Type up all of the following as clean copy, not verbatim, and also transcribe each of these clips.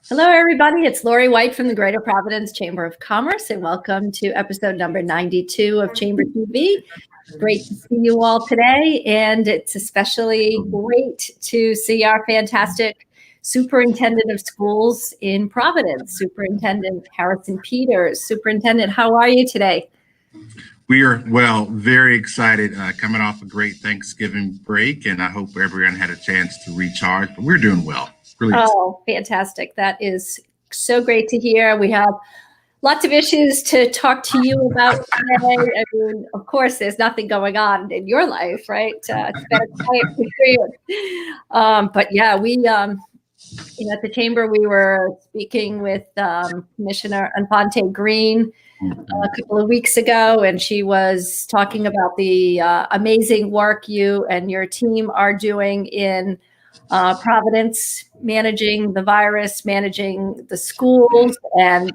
Hello, everybody. It's Laurie White from the Greater Providence Chamber of Commerce, and welcome to episode number 92 of Chamber TV. Great to see you all today, and it's especially great to see our fantastic Superintendent of Schools in Providence, Superintendent Peters. Superintendent, how are you today? We are, well, very excited, coming off a great Thanksgiving break, and I hope everyone had a chance to recharge, but we're doing well. Really. Oh, fantastic. That is so great to hear. We have lots of issues to talk to you about today. I mean, of course, there's nothing going on in your life, right? It's been a quiet period. But yeah, we, at the Chamber, we were speaking with Commissioner Infante Green a couple of weeks ago, and she was talking about the amazing work you and your team are doing in Providence, managing the virus, managing the schools, and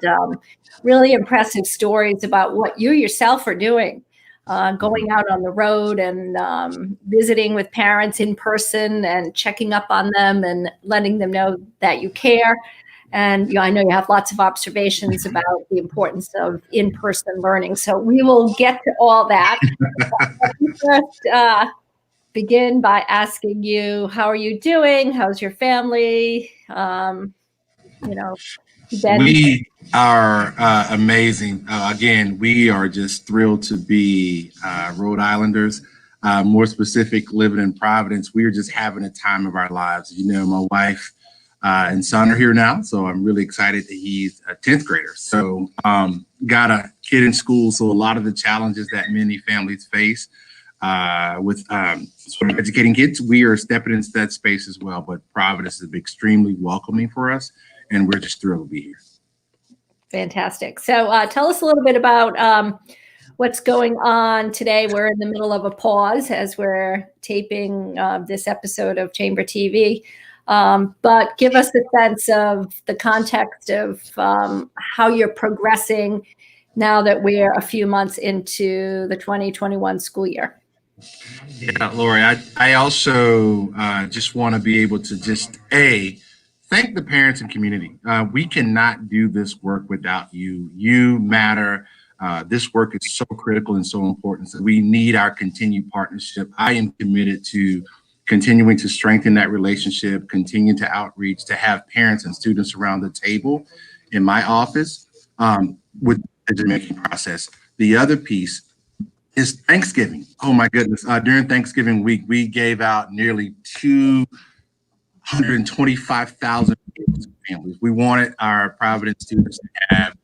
really impressive stories about what you yourself are doing, going out on the road and visiting with parents in person and checking up on them and letting them know that you care. And I know you have lots of observations about the importance of in-person learning. So we will get to all that. First, begin by asking you, how are you doing? How's your family? We are amazing. Again, we are just thrilled to be Rhode Islanders, more specific, living in Providence. We are just having a time of our lives. You know, my wife and son are here now, so I'm really excited that he's a 10th grader. So got a kid in school, so a lot of the challenges that many families face with sort of educating kids, we are stepping into that space as well. But Providence is extremely welcoming for us, and we're just thrilled to be here. Fantastic. So tell us a little bit about what's going on today. We're in the middle of a pause as we're taping this episode of Chamber TV. But give us a sense of the context of how you're progressing now that we're a few months into the 2021 school year. Yeah, Laurie, I also just want to be able to just, thank the parents and community. We cannot do this work without you. You matter. This work is so critical and so important. So we need our continued partnership. I am committed to continuing to strengthen that relationship, continue to outreach, to have parents and students around the table in my office with the decision-making process. The other piece is Thanksgiving. Oh my goodness. During Thanksgiving week, we gave out nearly 225,000 meals to families. We wanted our Providence students to have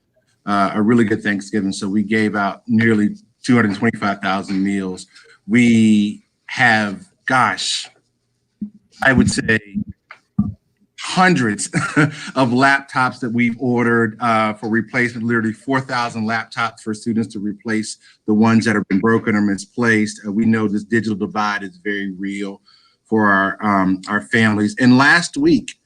a really good Thanksgiving, so we gave out nearly 225,000 meals. We have, I would say hundreds of laptops that we've ordered for replacement, literally 4,000 laptops for students to replace the ones that have been broken or misplaced. We know this digital divide is very real for our families. And last week,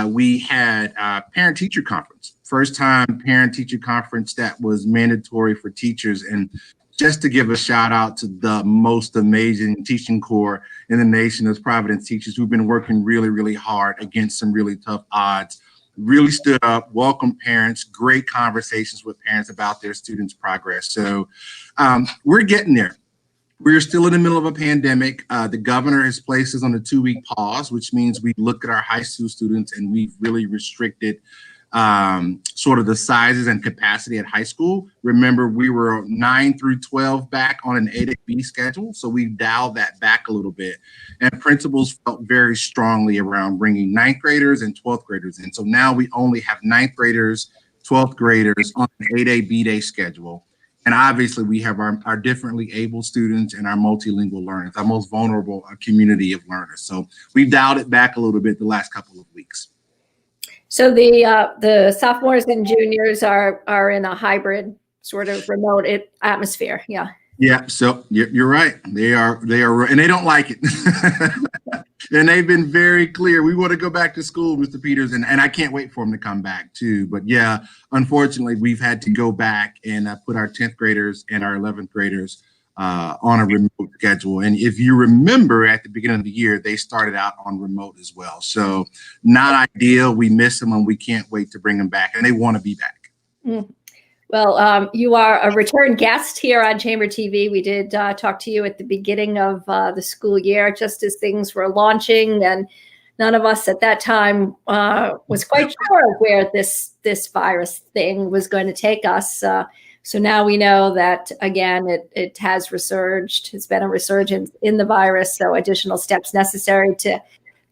we had a parent-teacher conference, first time parent-teacher conference that was mandatory for teachers. And just to give a shout out to the most amazing teaching corps in the nation, as Providence teachers who've been working really, really hard against some really tough odds, really stood up, welcomed parents, great conversations with parents about their students' progress. So we're getting there. We're still in the middle of a pandemic. The governor has placed us on a 2-week pause, which means we look at our high school students and we've really restricted sort of the sizes and capacity at high school. Remember, we were 9 through 12 back on an 8A-B schedule, so we dialed that back a little bit. And principals felt very strongly around bringing 9th graders and 12th graders in. So now we only have 9th graders, 12th graders on an 8A-B day schedule. And obviously we have our differently able students and our multilingual learners, our most vulnerable community of learners. So we've dialed it back a little bit the last couple of weeks. So the sophomores and juniors are in a hybrid sort of remote atmosphere. Yeah. Yeah. So you're right. They are, and they don't like it. And they've been very clear. We want to go back to school, Mr. Peters, and I can't wait for them to come back too. But yeah, unfortunately, we've had to go back and put our 10th graders and our 11th graders on a remote schedule. And if you remember at the beginning of the year, they started out on remote as well. So not ideal. We miss them and we can't wait to bring them back, and they want to be back. Mm. Well, you are a return guest here on Chamber TV. We did talk to you at the beginning of the school year, just as things were launching, and none of us at that time was quite sure where this virus thing was going to take us. So now we know that, again, it has resurged. It's been a resurgence in the virus, so additional steps necessary to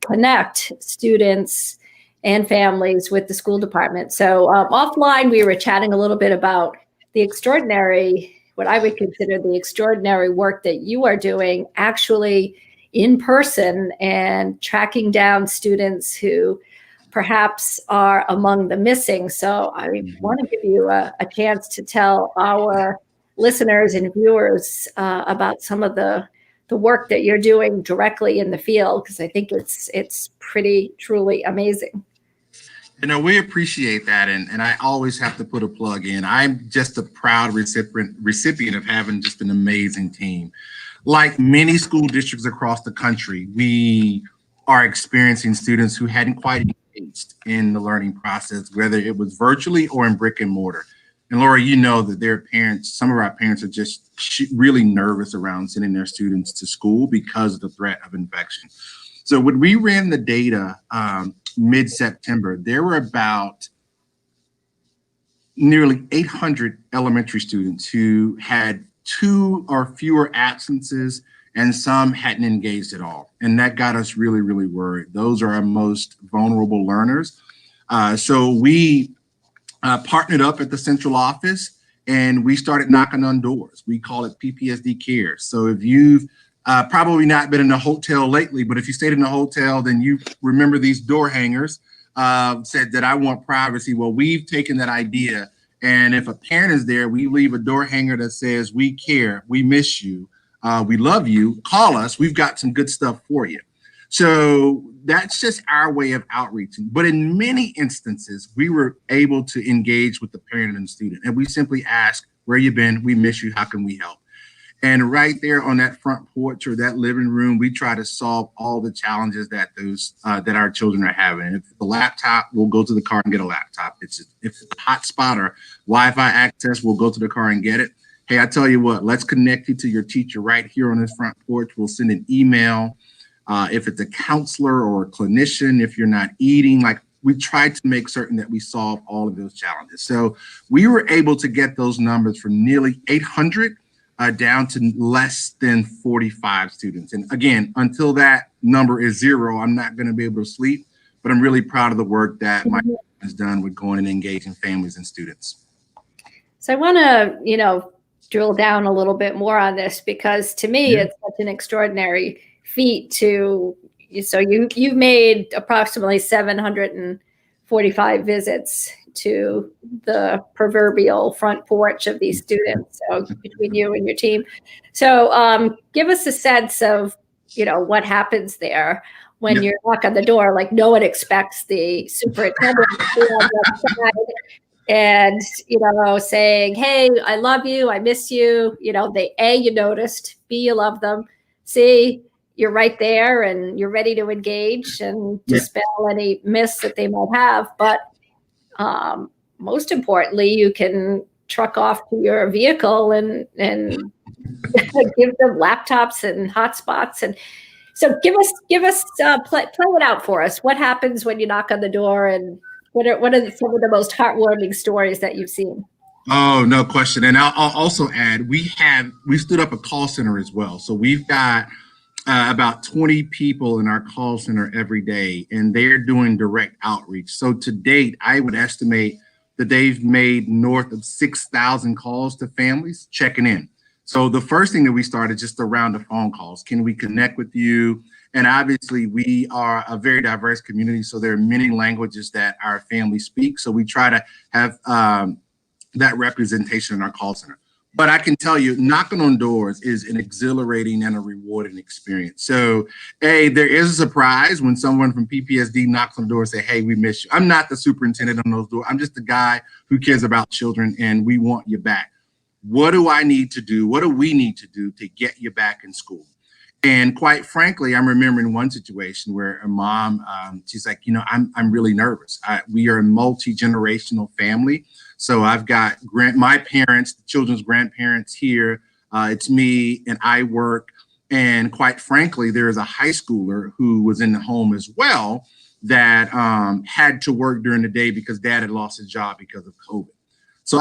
connect students and families with the school department. So offline, we were chatting a little bit about the extraordinary, what I would consider the extraordinary work that you are doing actually in person and tracking down students who perhaps are among the missing. So I want to give you a chance to tell our listeners and viewers about some of the work that you're doing directly in the field, because I think it's pretty truly amazing. You know, we appreciate that. And I always have to put a plug in. I'm just a proud recipient of having just an amazing team. Like many school districts across the country, we are experiencing students who hadn't quite engaged in the learning process, whether it was virtually or in brick and mortar. And Laura, you know that their parents, some of our parents are just really nervous around sending their students to school because of the threat of infection. So when we ran the data mid-September, there were about nearly 800 elementary students who had 2 or fewer absences, and some hadn't engaged at all. And that got us really, really worried. Those are our most vulnerable learners. So we partnered up at the central office and we started knocking on doors. We call it PPSD Cares. So if you've probably not been in a hotel lately, but if you stayed in a hotel, then you remember these door hangers said that I want privacy. Well, we've taken that idea, and if a parent is there, we leave a door hanger that says, "We care, we miss you, we love you, call us, we've got some good stuff for you." So that's just our way of outreaching. But in many instances, we were able to engage with the parent and the student, and we simply ask, "Where you been? We miss you. How can we help?" And right there on that front porch or that living room, we try to solve all the challenges that that our children are having. If the laptop, we'll go to the car and get a laptop. If it's a hotspot or Wi-Fi access, we'll go to the car and get it. Hey, I tell you what, let's connect you to your teacher right here on this front porch. We'll send an email. If it's a counselor or a clinician, if you're not eating, like we tried to make certain that we solve all of those challenges. So we were able to get those numbers from nearly 800 down to less than 45 students. And again, until that number is 0, I'm not going to be able to sleep, but I'm really proud of the work that my team has done with going and engaging families and students. So I want to, drill down a little bit more on this, because to me, it's such an extraordinary feat so you've made approximately 745 visits to the proverbial front porch of these students, so between you and your team. So give us a sense of, what happens there when you knock on the door. Like, no one expects the superintendent to be on the side and, saying, "Hey, I love you, I miss you." You noticed, B, you love them, C, you're right there and you're ready to engage and dispel any myths that they might have. But most importantly, you can truck off to your vehicle and give them laptops and hotspots. And so give us play it out for us. What happens when you knock on the door, and what are some of the most heartwarming stories that you've seen? Oh, no question. And I'll also add, we stood up a call center as well. So we've got about 20 people in our call center every day, and they're doing direct outreach. So to date, I would estimate that they've made north of 6,000 calls to families checking in. So the first thing that we started just around the phone calls. Can we connect with you? And obviously we are a very diverse community. So there are many languages that our families speak. So we try to have that representation in our call center. But I can tell you, knocking on doors is an exhilarating and a rewarding experience. So, there is a surprise when someone from PPSD knocks on the door and say, hey, we miss you. I'm not the superintendent on those doors. I'm just the guy who cares about children, and we want you back. What do I need to do? What do we need to do to get you back in school? And quite frankly, I'm remembering one situation where a mom, she's like, I'm really nervous. We are a multi-generational family. So I've got my parents, the children's grandparents here. It's me and I work. And quite frankly, there is a high schooler who was in the home as well that had to work during the day because dad had lost his job because of COVID. So,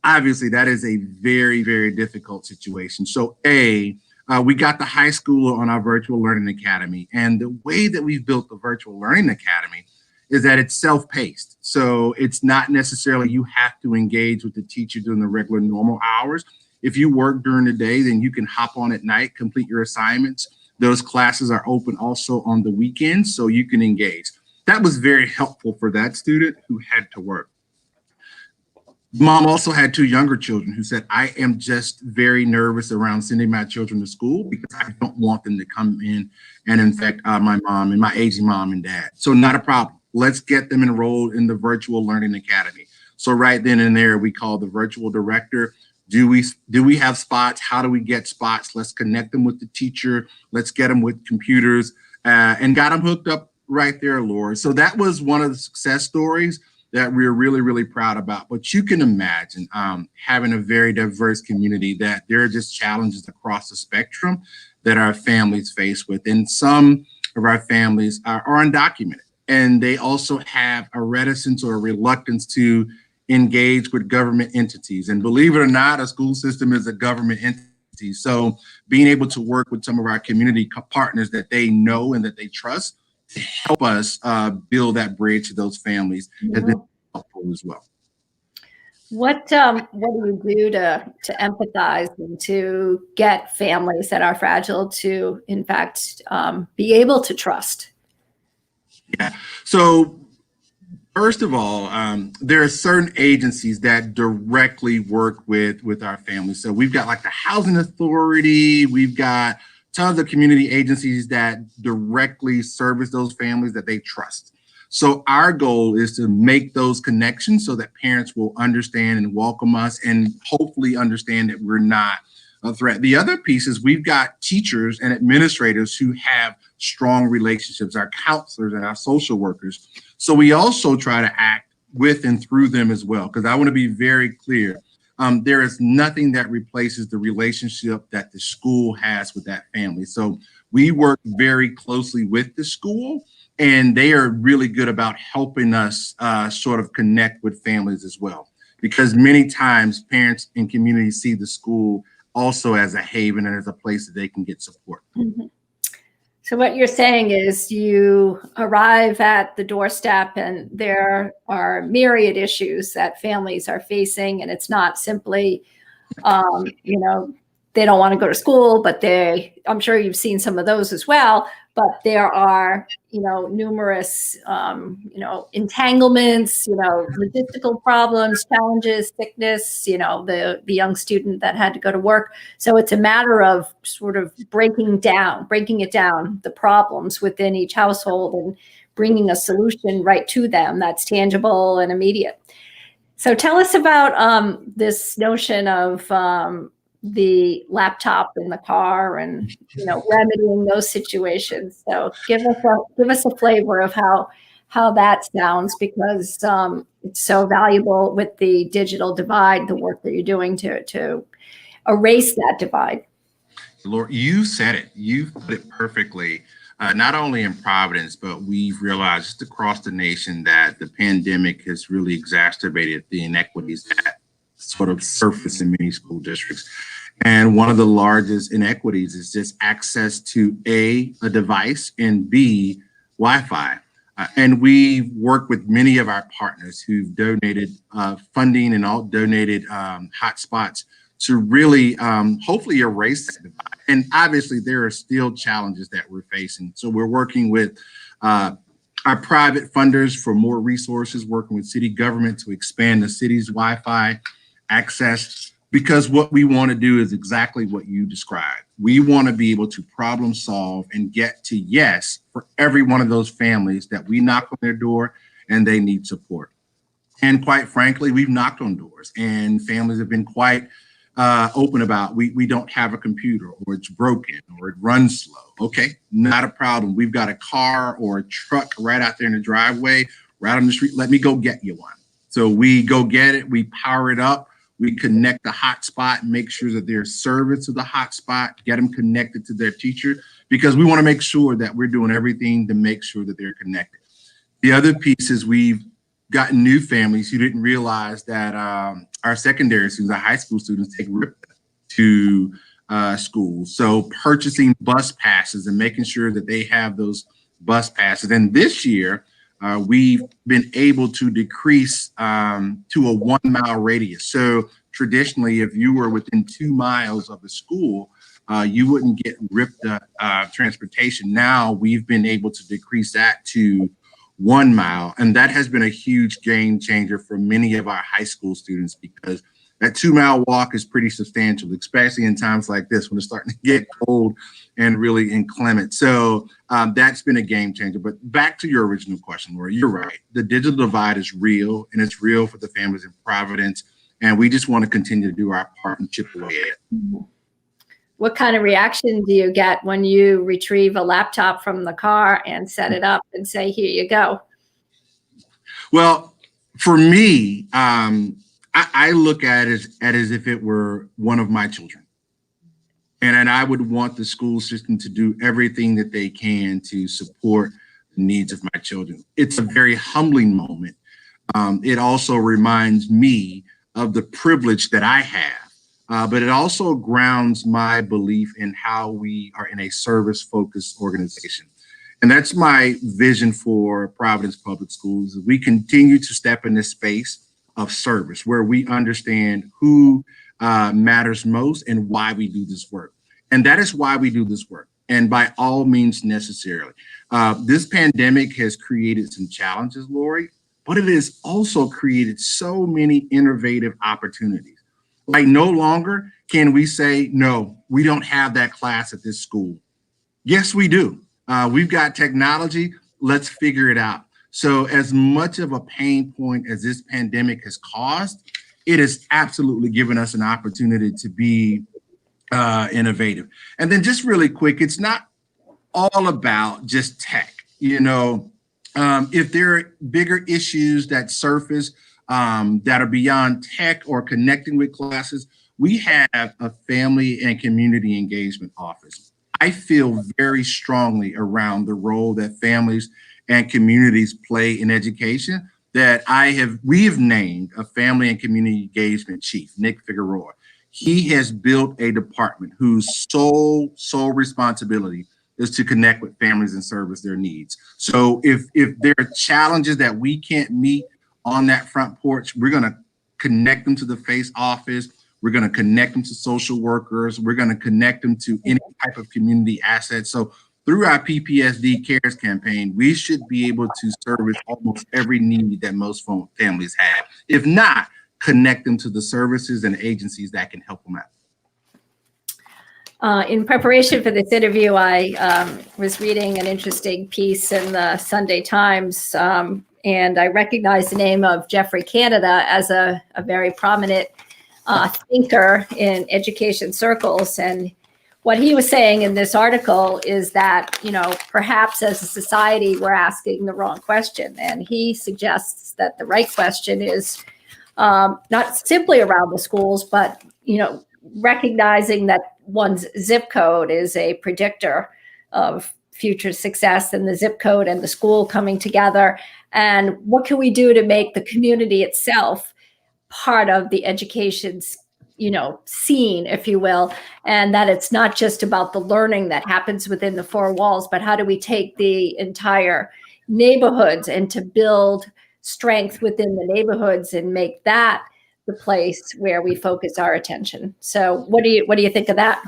obviously that is a very, very difficult situation. So we got the high schooler on our virtual learning academy. And the way that we've built the virtual learning academy is that it's self-paced. So it's not necessarily you have to engage with the teacher during the regular normal hours. If you work during the day, then you can hop on at night, complete your assignments. Those classes are open also on the weekends, so you can engage. That was very helpful for that student who had to work. Mom also had two younger children who said, I am just very nervous around sending my children to school because I don't want them to come in and infect my mom and my aging mom and dad. So not a problem. Let's get them enrolled in the virtual learning academy. So right then and there, we called the virtual director. Do we have spots? How do we get spots? Let's connect them with the teacher. Let's get them with computers and got them hooked up right there, Laura. So that was one of the success stories that we're really, really proud about. But you can imagine having a very diverse community, that there are just challenges across the spectrum that our families face with. And some of our families are undocumented, and they also have a reticence or a reluctance to engage with government entities. And believe it or not, a school system is a government entity. So being able to work with some of our community partners that they know and that they trust to help us build that bridge to those families has been helpful as well. What do you do to empathize and to get families that are fragile to, in fact, be able to trust? Yeah. So first of all, there are certain agencies that directly work with our families. So we've got like the Housing Authority, we've got tons of community agencies that directly service those families that they trust. So our goal is to make those connections so that parents will understand and welcome us and hopefully understand that we're not a threat. The other piece is we've got teachers and administrators who have strong relationships, our counselors and our social workers. So we also try to act with and through them as well, because I want to be very clear. There is nothing that replaces the relationship that the school has with that family. So we work very closely with the school, and they are really good about helping us sort of connect with families as well, because many times parents and communities see the school also as a haven and as a place that they can get support. Mm-hmm. So what you're saying is you arrive at the doorstep and there are myriad issues that families are facing, and it's not simply, they don't want to go to school, but I'm sure you've seen some of those as well, but there are, numerous, entanglements, logistical problems, challenges, sickness, the young student that had to go to work. So it's a matter of sort of breaking it down, the problems within each household and bringing a solution right to them that's tangible and immediate. So tell us about this notion of the laptop in the car and remedying those situations. So give us a flavor of how that sounds, because it's so valuable with the digital divide, the work that you're doing to erase that divide. Laura, you said it. You put it perfectly. Not only in Providence, but we've realized just across the nation that the pandemic has really exacerbated the inequities that sort of surface in many school districts. And one of the largest inequities is just access to A, device, and B, Wi-Fi. And we work with many of our partners who've donated funding and all donated hotspots to really hopefully erase that divide. And obviously there are still challenges that we're facing. So we're working with our private funders for more resources, working with city government to expand the city's Wi-Fi access, because what we want to do is exactly what you described. We want to be able to problem solve and get to yes for every one of those families that we knock on their door and they need support. And quite frankly, we've knocked on doors and families have been quite open about, we don't have a computer, or it's broken, or it runs slow. Okay, not a problem. We've got a car or a truck right out there in the driveway, right on the street. Let me go get you one. So we go get it, we power it up, we connect the hotspot, make sure that there's service to the hotspot, get them connected to their teacher, because we want to make sure that we're doing everything to make sure that they're connected. The other piece is we've gotten new families who didn't realize that our secondary students, our high school students, take RIP to school. So purchasing bus passes and making sure that they have those bus passes. And this year, we've been able to decrease to a 1 mile radius. So traditionally, if you were within 2 miles of the school, you wouldn't get ripped transportation. Now we've been able to decrease that to 1 mile. And that has been a huge game changer for many of our high school students, because that 2 mile walk is pretty substantial, especially in times like this when it's starting to get cold and really inclement. So that's been a game changer. But back to your original question, Laura, you're right. The digital divide is real, and it's real for the families in Providence. And we just want to continue to do our part and chip away at it. What kind of reaction do you get when you retrieve a laptop from the car and set it up and say, here you go? Well, for me, I look at it as if it were one of my children. And I would want the school system to do everything that they can to support the needs of my children. It's a very humbling moment. It also reminds me of the privilege that I have, but it also grounds my belief in how we are in a service-focused organization. And that's my vision for Providence Public Schools. We continue to step in this space of service where we understand who matters most and why we do this work. And that is why we do this work, and by all means necessarily. This pandemic has created some challenges, Laurie, but it has also created so many innovative opportunities. Like, no longer can we say, no, we don't have that class at this school. Yes, we do. We've got technology. Let's figure it out. So as much of a pain point as this pandemic has caused, it has absolutely given us an opportunity to be innovative. And then just really quick, it's not all about just tech. You know, if there are bigger issues that surface that are beyond tech or connecting with classes, we have a family and community engagement office. I feel very strongly around the role that families and communities play in education, that we have named a family and community engagement chief, Nick Figueroa. He has built a department whose sole responsibility is to connect with families and service their needs. So if there are challenges that we can't meet on that front porch, we're gonna connect them to the FACE office. We're gonna connect them to social workers. We're gonna connect them to any type of community assets. So through our PPSD Cares campaign, we should be able to service almost every need that most families have. If not, connect them to the services and agencies that can help them out. In preparation for this interview, I was reading an interesting piece in the Sunday Times, and I recognized the name of Jeffrey Canada as a very prominent thinker in education circles. And what he was saying in this article is that, you know, perhaps as a society, we're asking the wrong question. And he suggests that the right question is not simply around the schools, but, you know, recognizing that one's zip code is a predictor of future success, and the zip code and the school coming together. And what can we do to make the community itself part of the education's, you know, scene, if you will, and that it's not just about the learning that happens within the four walls, but how do we take the entire, neighborhoods and to build strength within the neighborhoods and make that the place where we focus our attention. So what do you think of that?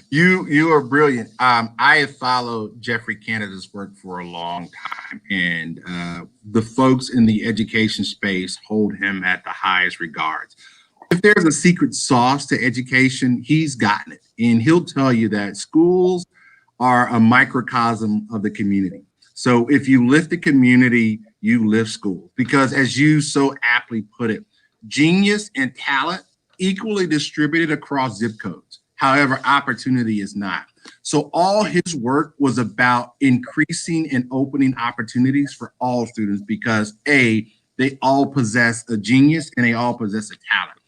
You are brilliant. I have followed Jeffrey Canada's work for a long time, and the folks in the education space hold him at the highest regards. If there's a secret sauce to education, he's gotten it. And he'll tell you that schools are a microcosm of the community. So if you lift the community, you lift schools. Because as you so aptly put it, genius and talent equally distributed across zip codes. However, opportunity is not. So all his work was about increasing and opening opportunities for all students because A, they all possess a genius and they all possess a talent.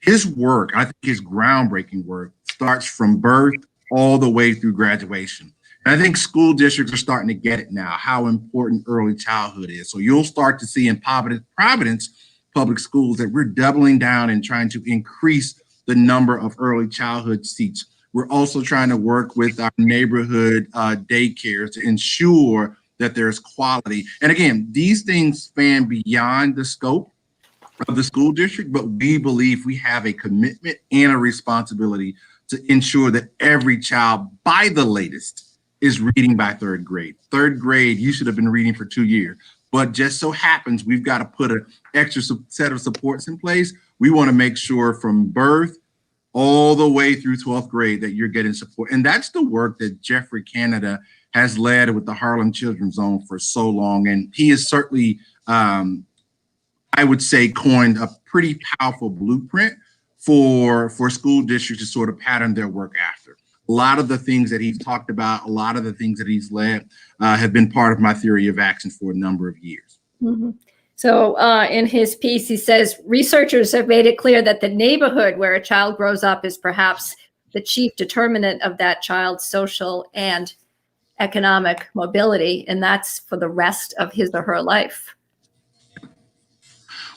His work, I think his groundbreaking work, starts from birth all the way through graduation. And I think school districts are starting to get it now, how important early childhood is. So you'll start to see in Providence Public Schools that we're doubling down and trying to increase the number of early childhood seats. We're also trying to work with our neighborhood daycares to ensure that there's quality. And again, these things span beyond the scope of the school district, but we believe we have a commitment and a responsibility to ensure that every child, by the latest, is reading by third grade. Third grade, you should have been reading for 2 years. But just so happens we've got to put an extra set of supports in place. We want to make sure from birth all the way through 12th grade that you're getting support. And that's the work that Jeffrey Canada has led with the Harlem Children's Zone for so long. And he has certainly, I would say, coined a pretty powerful blueprint for school districts to sort of pattern their work after. A lot of the things that he's talked about, a lot of the things that he's led have been part of my theory of action for a number of years. Mm-hmm. So in his piece, he says, researchers have made it clear that the neighborhood where a child grows up is perhaps the chief determinant of that child's social and economic mobility, and that's for the rest of his or her life.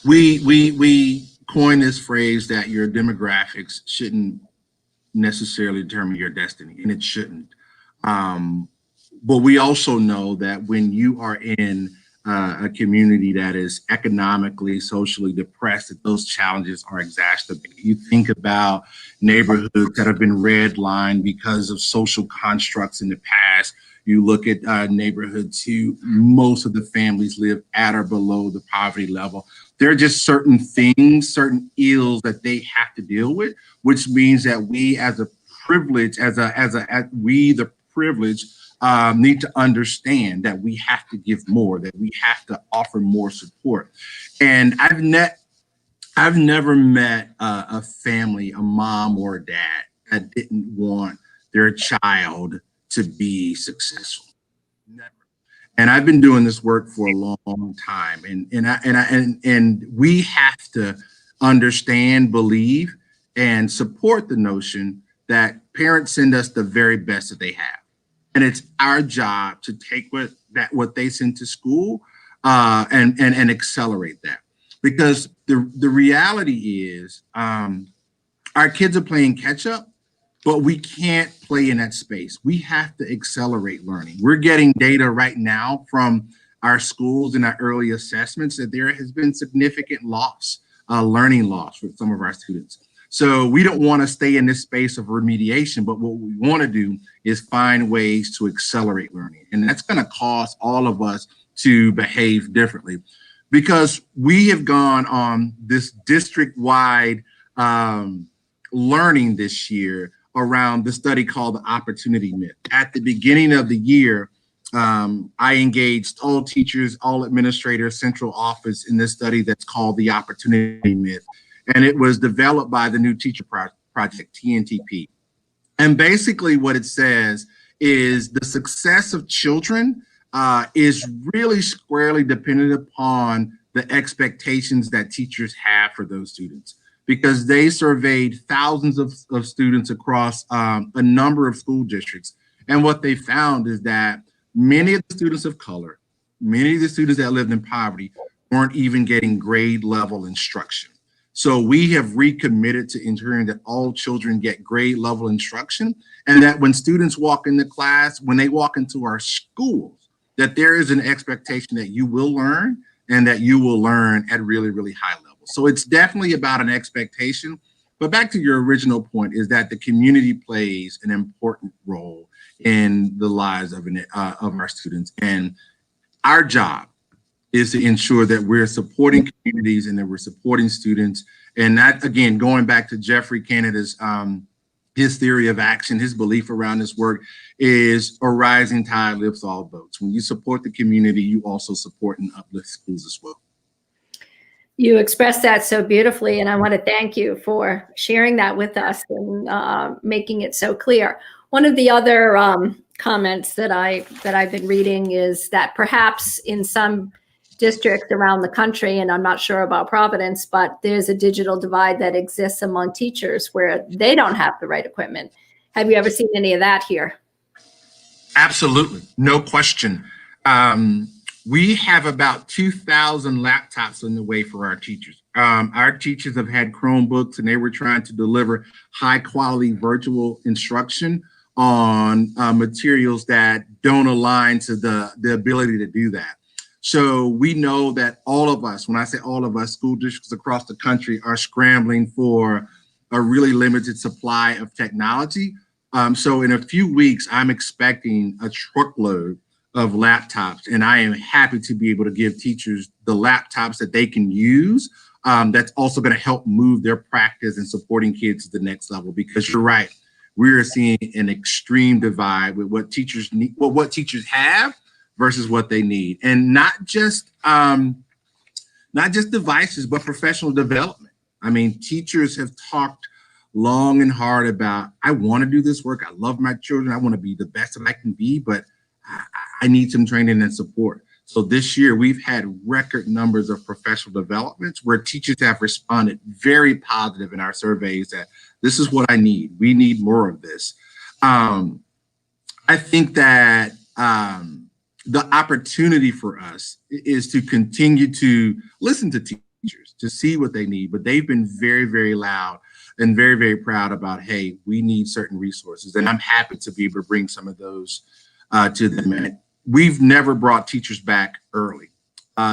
We coined this phrase that your demographics shouldn't necessarily determine your destiny, and it shouldn't. But we also know that when you are in a community that is economically, socially depressed, that those challenges are exacerbated. You think about neighborhoods that have been redlined because of social constructs in the past. You look at neighborhoods who most of the families live at or below the poverty level. There are just certain things, certain ills that they have to deal with, which means that we as a privilege, the privileged, need to understand that we have to give more, that we have to offer more support. And I've never met a family, a mom or a dad, that didn't want their child to be successful. Never. And I've been doing this work for a long time, and we have to understand, believe, and support the notion that parents send us the very best that they have. And it's our job to take what they send to school and accelerate that. Because the reality is our kids are playing catch up, but we can't play in that space. We have to accelerate learning. We're getting data right now from our schools and our early assessments that there has been significant loss, learning loss for some of our students. So we don't want to stay in this space of remediation, but what we want to do is find ways to accelerate learning. And that's going to cause all of us to behave differently, because we have gone on this district-wide learning this year around the study called the opportunity myth. At the beginning of the year, I engaged all teachers, all administrators, central office in this study that's called the opportunity myth. And it was developed by the New Teacher Project, TNTP. And basically what it says is the success of children is really squarely dependent upon the expectations that teachers have for those students, because they surveyed thousands of students across a number of school districts. And what they found is that many of the students of color, many of the students that lived in poverty weren't even getting grade level instruction. So we have recommitted to ensuring that all children get grade level instruction, and that when students walk into class, when they walk into our schools, that there is an expectation that you will learn and that you will learn at really, really high levels. So it's definitely about an expectation. But back to your original point is that the community plays an important role in the lives of our students. And our job is to ensure that we're supporting communities and that we're supporting students. And that, again, going back to Jeffrey Canada's his theory of action, his belief around this work is a rising tide lifts all boats. When you support the community, you also support and uplift schools as well. You expressed that so beautifully, and I want to thank you for sharing that with us and making it so clear. One of the other comments that I've been reading is that perhaps in some districts around the country, and I'm not sure about Providence, but there's a digital divide that exists among teachers where they don't have the right equipment. Have you ever seen any of that here? Absolutely, no question. We have about 2,000 laptops on the way for our teachers. Our teachers have had Chromebooks, and they were trying to deliver high quality virtual instruction on materials that don't align to the ability to do that. So we know that all of us, when I say all of us, school districts across the country are scrambling for a really limited supply of technology. So in a few weeks, I'm expecting a truckload of laptops, and I am happy to be able to give teachers the laptops that they can use. That's also going to help move their practice and supporting kids to the next level, because you're right. We are seeing an extreme divide with what teachers need, what teachers have versus what they need, and not just devices, but professional development. I mean, teachers have talked long and hard about, I want to do this work. I love my children. I want to be the best that I can be, but I need some training and support. So this year we've had record numbers of professional developments where teachers have responded very positive in our surveys that this is what I need. We need more of this. I think that the opportunity for us is to continue to listen to teachers, to see what they need, but they've been very, very loud and very, very proud about, hey, we need certain resources. And I'm happy to be able to bring some of those to them. And we've never brought teachers back early.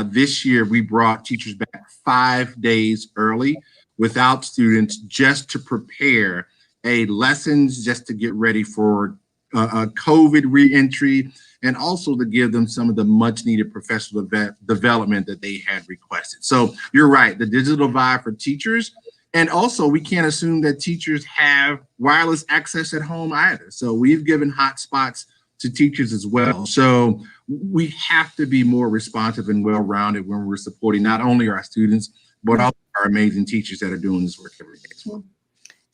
This year, we brought teachers back 5 days early without students, just to prepare lessons, just to get ready for a COVID re-entry, and also to give them some of the much needed professional development that they had requested. So you're right, the digital divide for teachers. And also, we can't assume that teachers have wireless access at home either. So we've given hotspots to teachers as well. So we have to be more responsive and well-rounded when we're supporting not only our students, but also our amazing teachers that are doing this work every day.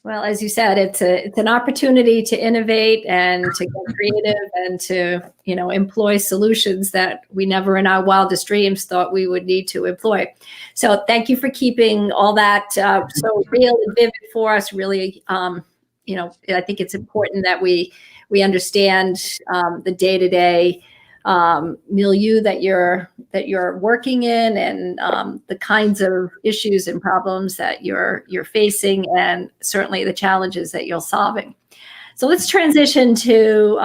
Well, as you said, it's an opportunity to innovate and to get creative and to, employ solutions that we never in our wildest dreams thought we would need to employ. So thank you for keeping all that so real and vivid for us. Really, I think it's important that we understand the day-to-day milieu that you're working in, and the kinds of issues and problems that you're facing, and certainly the challenges that you're solving. So let's transition to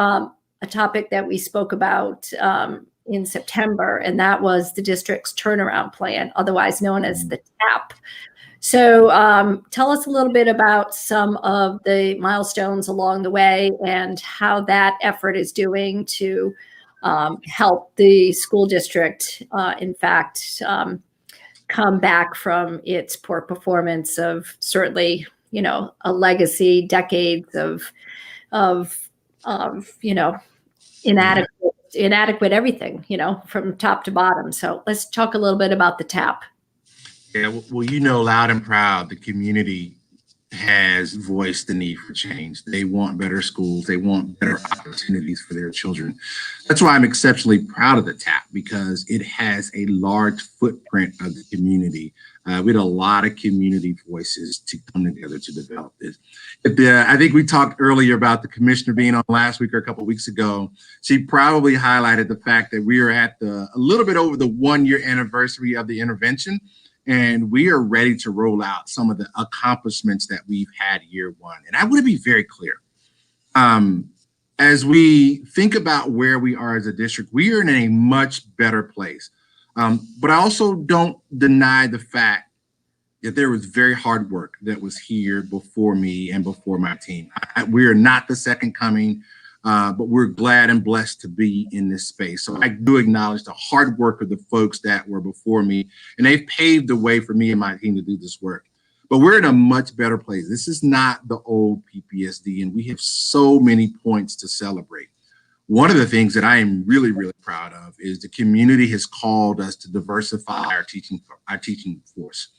a topic that we spoke about in September, and that was the district's turnaround plan, otherwise known as the TAP. So tell us a little bit about some of the milestones along the way and how that effort is doing to help the school district, in fact, come back from its poor performance of certainly, a legacy, decades of inadequate everything, from top to bottom. So let's talk a little bit about the TAP. Yeah, well, loud and proud, the community has voiced the need for change. They want better schools. They want better opportunities for their children. That's why I'm exceptionally proud of the TAP, because it has a large footprint of the community. We had a lot of community voices to come together to develop this. I think we talked earlier about the commissioner being on last week or a couple of weeks ago. She probably highlighted the fact that we are at a little bit over the 1-year anniversary of the intervention. And we are ready to roll out some of the accomplishments that we've had year one. And I want to be very clear. as we think about where we are as a district, we are in a much better place. But I also don't deny the fact that there was very hard work that was here before me and before my team. We are not the second coming, but we're glad and blessed to be in this space. So I do acknowledge the hard work of the folks that were before me, and they've paved the way for me and my team to do this work. But we're in a much better place. This is not the old PPSD, and we have so many points to celebrate. One of the things that I am really, really proud of is the community has called us to diversify our teaching force.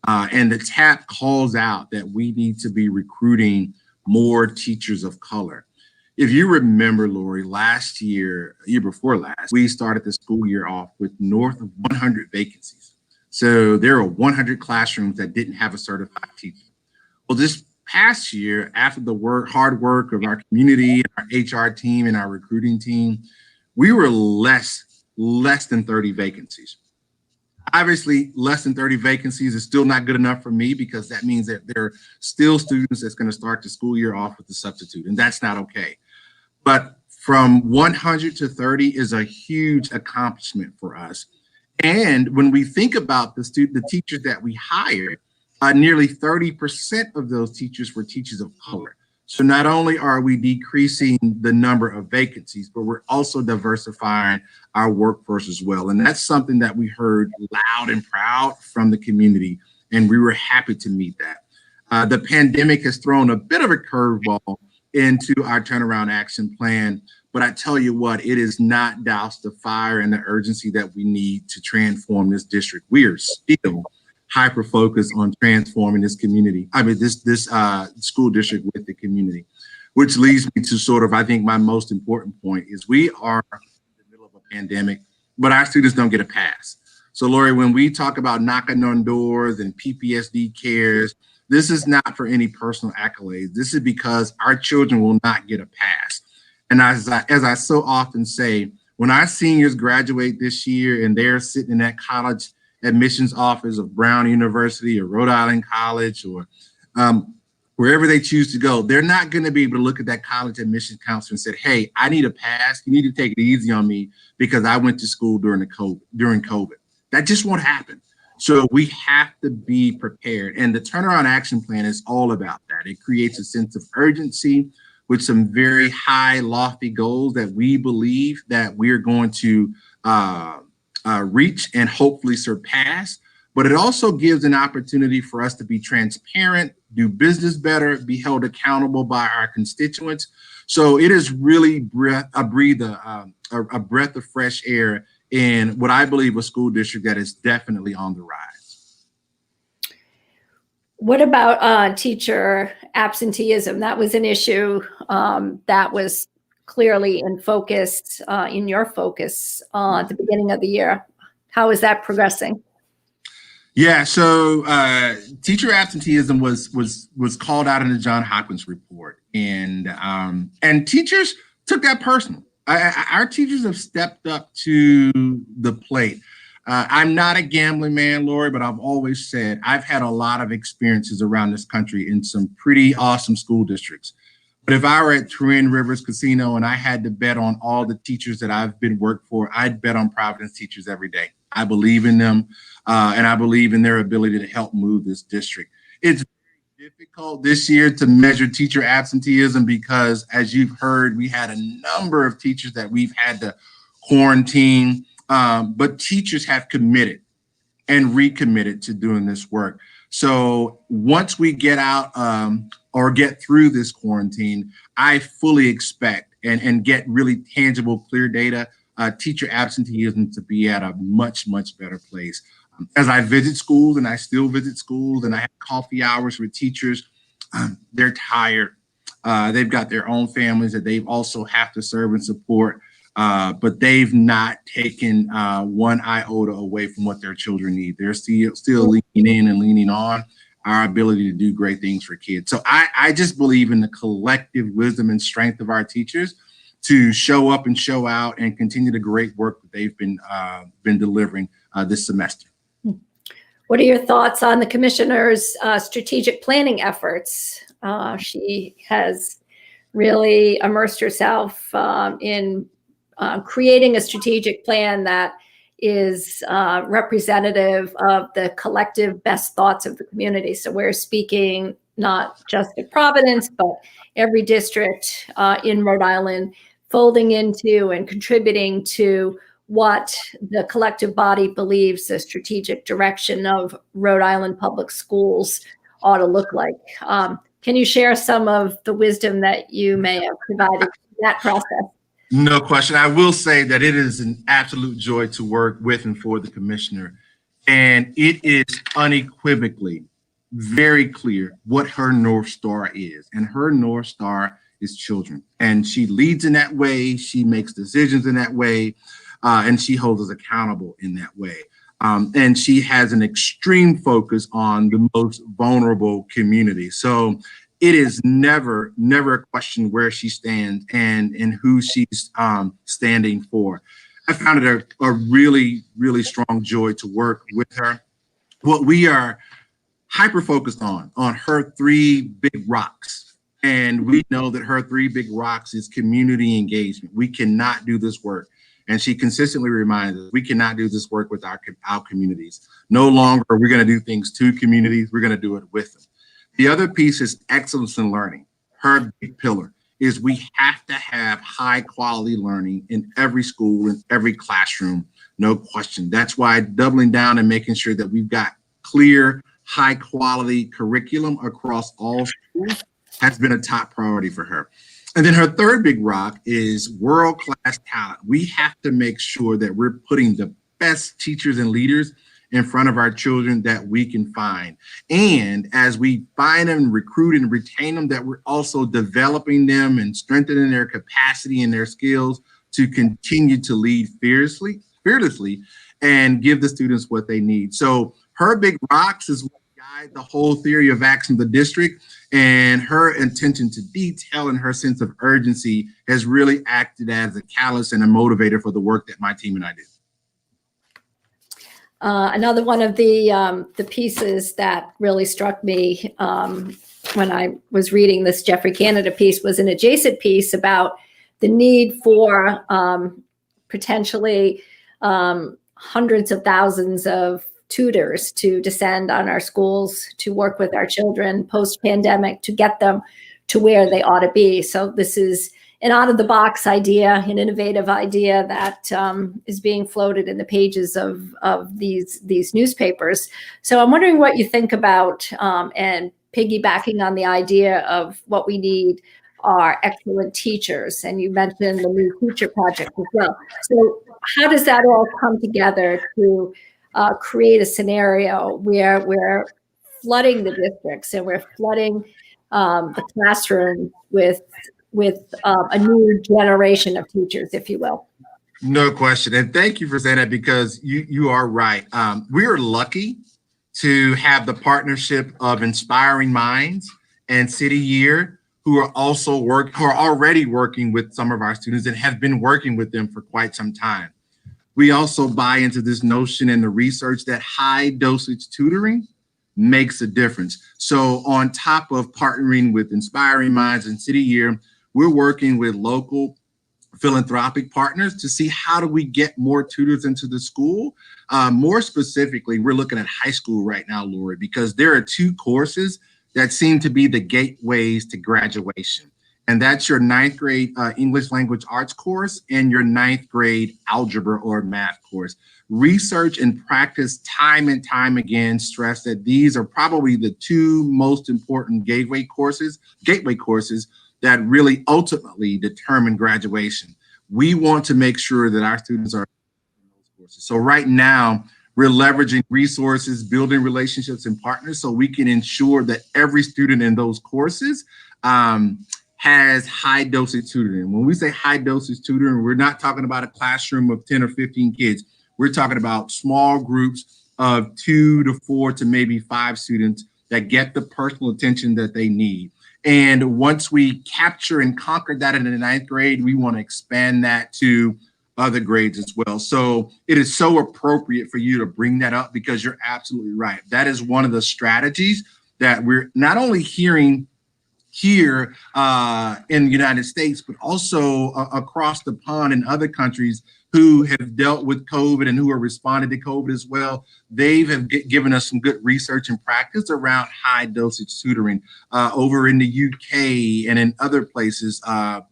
And the TAP calls out that we need to be recruiting more teachers of color. If you remember, Laurie, last year, year before last, we started the school year off with north of 100 vacancies. So there are 100 classrooms that didn't have a certified teacher. Well, this past year, after the hard work of our community, our HR team, and our recruiting team, we were less than 30 vacancies. Obviously, less than 30 vacancies is still not good enough for me, because that means that there are still students that's going to start the school year off with a substitute, and that's not okay. But from 100 to 30 is a huge accomplishment for us. And when we think about the teachers that we hired, nearly 30% of those teachers were teachers of color. So not only are we decreasing the number of vacancies, but we're also diversifying our workforce as well. And that's something that we heard loud and proud from the community, and we were happy to meet that. The pandemic has thrown a bit of a curveball into our turnaround action plan, but I tell you what, it is not doused the fire and the urgency that we need to transform this district. We are still hyper-focused on transforming this community. This school district with the community, which leads me to sort of, I think, my most important point is we are in the middle of a pandemic, but our students don't get a pass. So, Laurie, when we talk about knocking on doors and PPSD cares, this is not for any personal accolades. This is because our children will not get a pass. And as I so often say, when our seniors graduate this year and they're sitting in that college admissions office of Brown University or Rhode Island College or wherever they choose to go, they're not going to be able to look at that college admissions counselor and say, hey, I need a pass. You need to take it easy on me because I went to school during COVID. That just won't happen. So we have to be prepared. And the turnaround action plan is all about that. It creates a sense of urgency with some very high, lofty goals that we believe that we're going to reach and hopefully surpass. But it also gives an opportunity for us to be transparent, do business better, be held accountable by our constituents. So it is really a breath of fresh air in what I believe a school district that is definitely on the rise. What about teacher absenteeism? That was an issue that was clearly in focus, in your focus at the beginning of the year. How is that progressing? Yeah, so teacher absenteeism was called out in the John Hopkins report, and teachers took that personal. Our teachers have stepped up to the plate. I'm not a gambling man, Laurie, but I've always said I've had a lot of experiences around this country in some pretty awesome school districts. But if I were at Twin Rivers Casino and I had to bet on all the teachers that I've been worked for, I'd bet on Providence teachers every day. I believe in them, and I believe in their ability to help move this district. It's very difficult this year to measure teacher absenteeism because, as you've heard, we had a number of teachers that we've had to quarantine, but teachers have committed and recommitted to doing this work. So once we get out or get through this quarantine, I fully expect and get really tangible, clear data, teacher absenteeism to be at a much, much better place. As I visit schools, and I still visit schools, and I have coffee hours with teachers, they're tired. They've got their own families that they also have to serve and support, but they've not taken one iota away from what their children need. They're still leaning in and leaning on our ability to do great things for kids. So I just believe in the collective wisdom and strength of our teachers to show up and show out and continue the great work that they've been delivering this semester. What are your thoughts on the commissioner's strategic planning efforts? She has really immersed yourself in creating a strategic plan that is representative of the collective best thoughts of the community. So we're speaking not just at Providence, but every district in Rhode Island, folding into and contributing to what the collective body believes the strategic direction of Rhode Island public schools ought to look like. Can you share some of the wisdom that you may have provided in that process? No question. I will say that it is an absolute joy to work with and for the commissioner. And it is unequivocally very clear what her North Star is. And her North Star is children. And she leads in that way. She makes decisions in that way. And she holds us accountable in that way. And she has an extreme focus on the most vulnerable community. So it is never a question where she stands and who she's standing for. I found it a really, really strong joy to work with her. What we are hyper focused on her three big rocks. And we know that her three big rocks is community engagement. We cannot do this work. And she consistently reminds us, we cannot do this work with our communities. No longer are we going to do things to communities, we're going to do it with them. The other piece is excellence in learning. Her big pillar is we have to have high quality learning in every school, in every classroom, no question. That's why doubling down and making sure that we've got clear, high quality curriculum across all schools has been a top priority for her. And then her third big rock is world-class talent. We have to make sure that we're putting the best teachers and leaders in front of our children that we can find. And as we find them, recruit and retain them, that we're also developing them and strengthening their capacity and their skills to continue to lead fearlessly, and give the students what they need. So her big rocks is what guide the whole theory of action of the district. And her attention to detail and her sense of urgency has really acted as a catalyst and a motivator for the work that my team and I do. Another one of the pieces that really struck me when I was reading this Jeffrey Canada piece was an adjacent piece about the need for potentially hundreds of thousands of tutors to descend on our schools, to work with our children post-pandemic, to get them to where they ought to be. So this is an out-of-the-box idea, an innovative idea that is being floated in the pages of these newspapers. So I'm wondering what you think about and piggybacking on the idea of what we need are excellent teachers. And you mentioned the new teacher project as well. So how does that all come together to create a scenario where we're flooding the districts and we're flooding the classroom with a new generation of teachers, if you will? No question. And thank you for saying that, because you are right. We are lucky to have the partnership of Inspiring Minds and City Year, who are already working with some of our students and have been working with them for quite some time. We also buy into this notion and the research that high dosage tutoring makes a difference. So on top of partnering with Inspiring Minds and City Year, we're working with local philanthropic partners to see how do we get more tutors into the school. More specifically, we're looking at high school right now, Laurie, because there are two courses that seem to be the gateways to graduation. And that's your 9th grade English language arts course and your 9th grade algebra or math course. Research and practice time and time again stress that these are probably the two most important gateway courses that really ultimately determine graduation. We want to make sure that our students are in those courses. So right now, we're leveraging resources, building relationships and partners so we can ensure that every student in those courses has high dosage tutoring. When we say high dosage tutoring, we're not talking about a classroom of 10 or 15 kids. We're talking about small groups of 2 to 4 to maybe 5 students that get the personal attention that they need. And once we capture and conquer that in the 9th grade, we want to expand that to other grades as well. So it is so appropriate for you to bring that up, because you're absolutely right. That is one of the strategies that we're not only hearing here in the United States, but also across the pond in other countries who have dealt with COVID and who are responding to COVID as well. They have given us some good research and practice around high dosage tutoring. Over in the UK and in other places,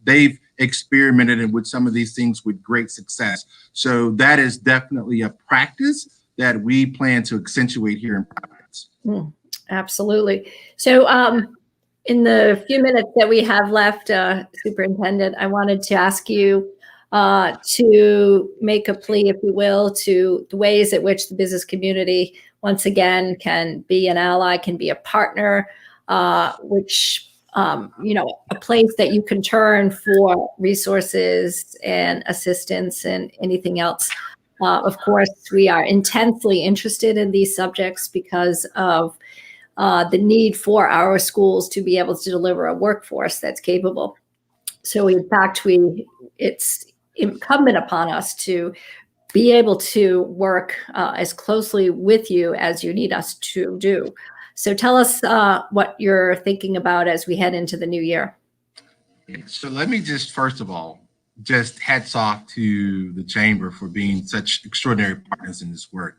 they've experimented with some of these things with great success. So that is definitely a practice that we plan to accentuate here in Providence. Absolutely. So in the few minutes that we have left, Superintendent, I wanted to ask you to make a plea, if you will, to the ways at which the business community, once again, can be an ally, can be a partner, which, a place that you can turn for resources and assistance and anything else. Of course, we are intensely interested in these subjects because of the need for our schools to be able to deliver a workforce that's capable. So in fact, it's incumbent upon us to be able to work as closely with you as you need us to do. So tell us what you're thinking about as we head into the new year. So let me just, first of all, just hats off to the Chamber for being such extraordinary partners in this work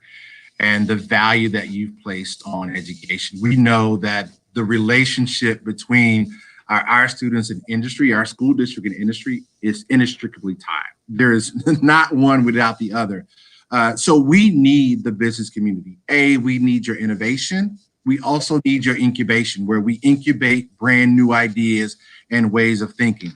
and the value that you've placed on education. We know that the relationship between our students and industry, our school district and industry, is inextricably tied. There is not one without the other. So we need the business community. We need your innovation. We also need your incubation, where we incubate brand new ideas and ways of thinking.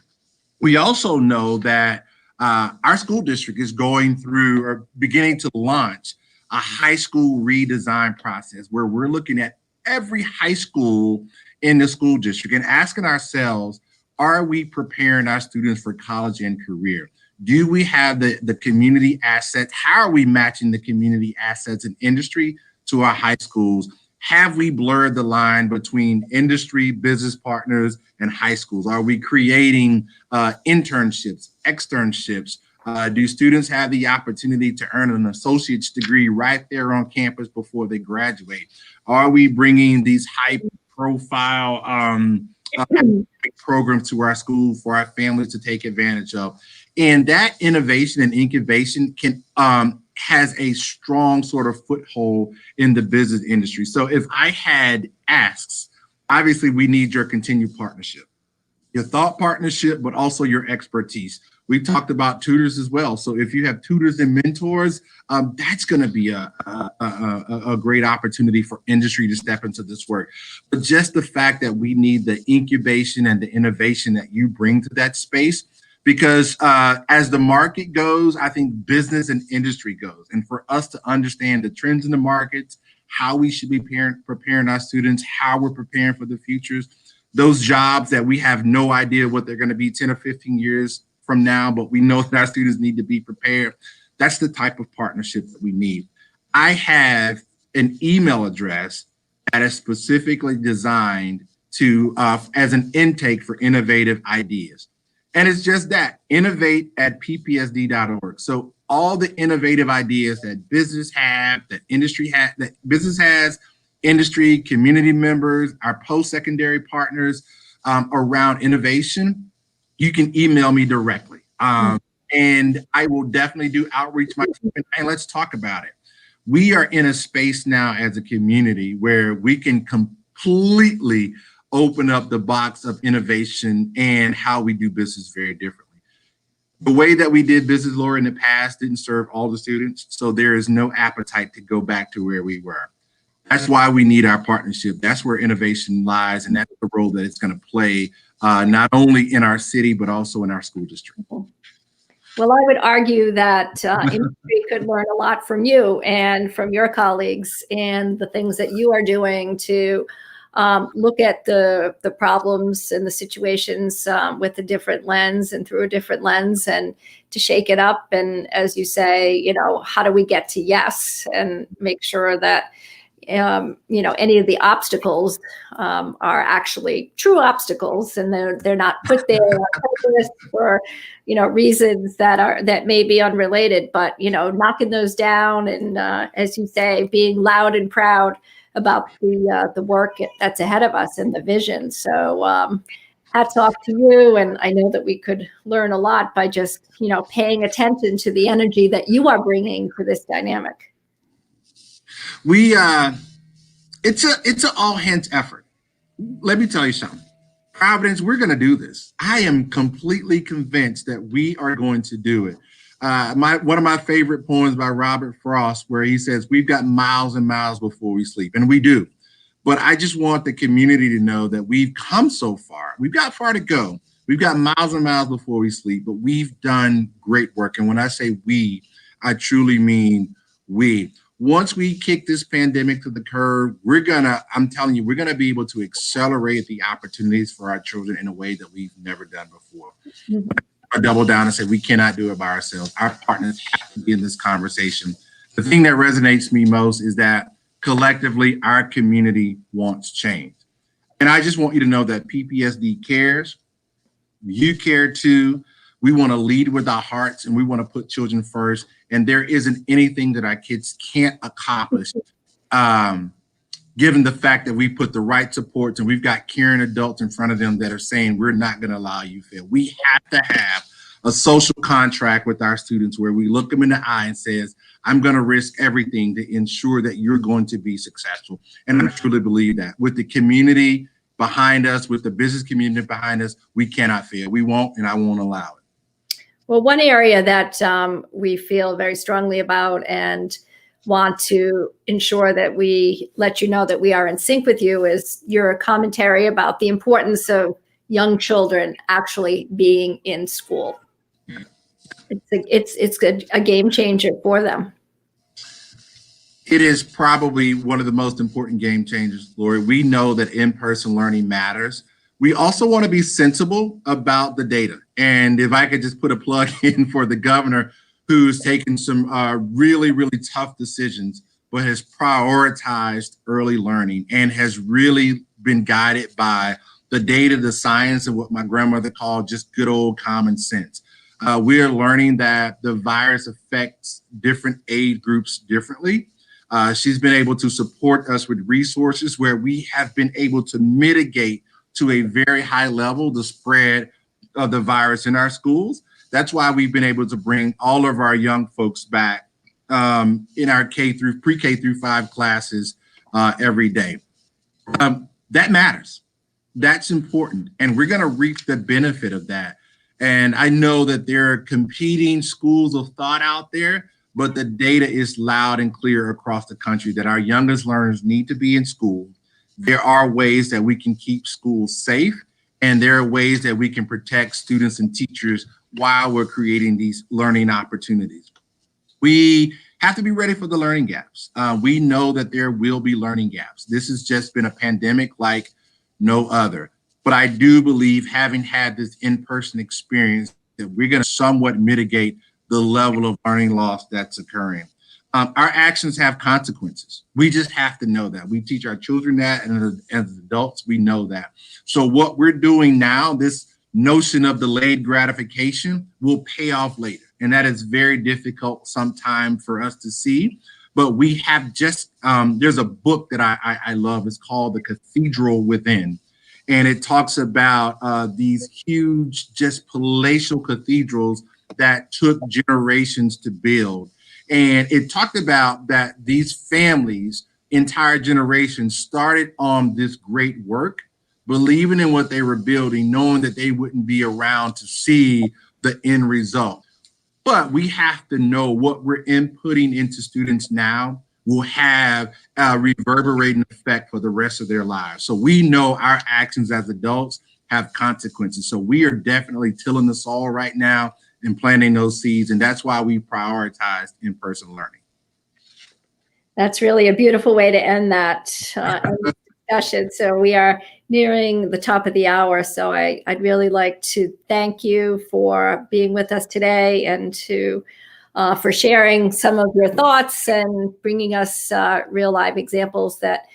We also know that our school district is going through or beginning to launch a high school redesign process where we're looking at every high school in the school district and asking ourselves, are we preparing our students for college and career? Do we have the community assets? How are we matching the community assets and industry to our high schools? Have we blurred the line between industry, business partners, and high schools? Are we creating internships, externships? Do students have the opportunity to earn an associate's degree right there on campus before they graduate? Are we bringing these high-profile programs to our school for our families to take advantage of? And that innovation and incubation can has a strong sort of foothold in the business industry. So if I had asks, obviously we need your continued partnership, your thought partnership, but also your expertise. We talked about tutors as well. So if you have tutors and mentors, that's going to be a great opportunity for industry to step into this work. But just the fact that we need the incubation and the innovation that you bring to that space, because as the market goes, I think business and industry goes. And for us to understand the trends in the markets, how we should be preparing our students, how we're preparing for the futures, those jobs that we have no idea what they're going to be 10 or 15 years from now, but we know that our students need to be prepared. That's the type of partnership that we need. I have an email address that is specifically designed to as an intake for innovative ideas. And it's just that, innovate@ppsd.org. So all the innovative ideas that business have, that industry has, that business has, industry, community members, our post-secondary partners around innovation, you can email me directly. And I will definitely do outreach and let's talk about it. We are in a space now as a community where we can completely open up the box of innovation and how we do business very differently. The way that we did business, Laura, in the past didn't serve all the students. So there is no appetite to go back to where we were. That's why we need our partnership. That's where innovation lies. And that's the role that it's going to play, not only in our city, but also in our school district. Well, I would argue that industry could learn a lot from you and from your colleagues and the things that you are doing to look at the problems and the situations with a different lens and through a different lens, and to shake it up. And as you say, how do we get to yes and make sure that any of the obstacles are actually true obstacles, and they're not put there on purpose for reasons that may be unrelated, but knocking those down and as you say, being loud and proud about the work that's ahead of us and the vision. So hats off to you. And I know that we could learn a lot by just, paying attention to the energy that you are bringing to this dynamic. It's an all hands effort. Let me tell you something. Providence, we're going to do this. I am completely convinced that we are going to do it. One of my favorite poems by Robert Frost, where he says, we've got miles and miles before we sleep, and we do. But I just want the community to know that we've come so far. We've got far to go. We've got miles and miles before we sleep, but we've done great work. And when I say we, I truly mean we. Once we kick this pandemic to the curb, I'm telling you, we're going to be able to accelerate the opportunities for our children in a way that we've never done before. Mm-hmm. I double down and say we cannot do it by ourselves. Our partners have to be in this conversation. The thing that resonates me most is that collectively, our community wants change. And I just want you to know that PPSD cares. You care too. We want to lead with our hearts, and we want to put children first. And there isn't anything that our kids can't accomplish, given the fact that we put the right supports and we've got caring adults in front of them that are saying, we're not going to allow you to fail. We have to have a social contract with our students where we look them in the eye and says, I'm going to risk everything to ensure that you're going to be successful. And I truly believe that with the community behind us, with the business community behind us, we cannot fail. We won't, and I won't allow it. Well, one area that we feel very strongly about and want to ensure that we let you know that we are in sync with you is your commentary about the importance of young children actually being in school. It's a game changer for them. It is probably one of the most important game changers, Lori. We know that in-person learning matters. We also want to be sensible about the data. And if I could just put a plug in for the governor, who's taken some really, really tough decisions, but has prioritized early learning and has really been guided by the data, the science, and what my grandmother called just good old common sense. We are learning that the virus affects different age groups differently. She's been able to support us with resources where we have been able to mitigate to a very high level the spread of the virus in our schools. That's why we've been able to bring all of our young folks back in our pre-K through 5 classes every day. That matters. That's important. And we're going to reap the benefit of that. And I know that there are competing schools of thought out there, but the data is loud and clear across the country that our youngest learners need to be in school. There are ways that we can keep schools safe, and there are ways that we can protect students and teachers while we're creating these learning opportunities. We have to be ready for the learning gaps. We know that there will be learning gaps. This has just been a pandemic like no other. But I do believe, having had this in-person experience, that we're going to somewhat mitigate the level of learning loss that's occurring. Our actions have consequences. We just have to know that. We teach our children that, and as adults, we know that. So what we're doing now, this notion of delayed gratification, will pay off later. And that is very difficult sometimes for us to see. But we have just, there's a book that I love. It's called The Cathedral Within. And it talks about these huge, just palatial cathedrals that took generations to build. And it talked about that these families, entire generations, started on this great work, believing in what they were building, knowing that they wouldn't be around to see the end result. But we have to know what we're inputting into students now will have a reverberating effect for the rest of their lives. So we know our actions as adults have consequences. So we are definitely tilling the soil right now and planting those seeds. And that's why we prioritized in-person learning. That's really a beautiful way to end that discussion. So we are nearing the top of the hour. So I'd really like to thank you for being with us today and for sharing some of your thoughts and bringing us real live examples that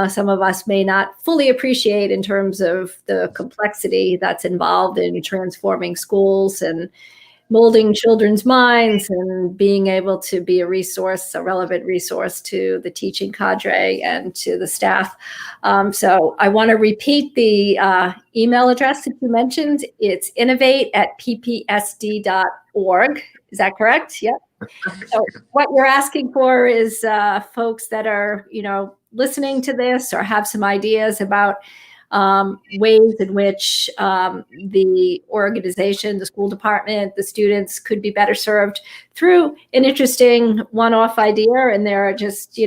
some of us may not fully appreciate in terms of the complexity that's involved in transforming schools and molding children's minds and being able to be a resource, a relevant resource to the teaching cadre and to the staff. So I want to repeat the email address that you mentioned. It's innovate@ppsd.org. Is that correct? Yep. So what you're asking for is folks that are, listening to this or have some ideas about ways in which the organization, the school department, the students could be better served through an interesting one-off idea. And there are just,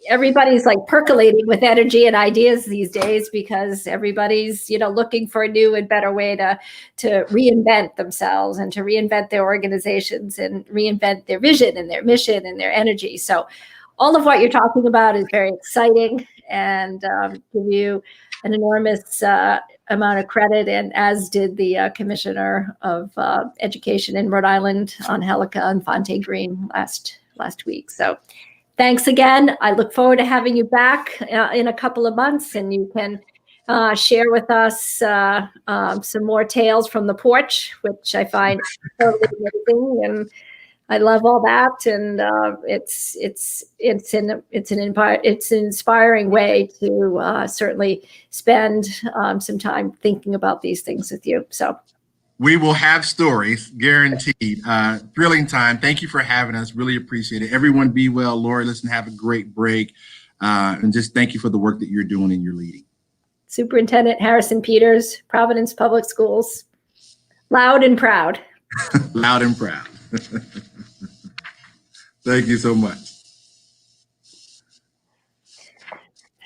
everybody's like percolating with energy and ideas these days because everybody's, looking for a new and better way to reinvent themselves and to reinvent their organizations and reinvent their vision and their mission and their energy. So all of what you're talking about is very exciting and give you an enormous amount of credit, and as did the Commissioner of Education in Rhode Island, Angelica Infante Green, last week. So thanks again. I look forward to having you back in a couple of months, and you can share with us some more tales from the porch, which I find totally amazing, and I love all that, and it's an inspiring way to certainly spend some time thinking about these things with you. So we will have stories, guaranteed. Thrilling time. Thank you for having us. Really appreciate it. Everyone be well. Laurie, listen, have a great break, and just thank you for the work that you're doing and you're leading. Superintendent Harrison Peters, Providence Public Schools, loud and proud. Loud and proud. Thank you so much.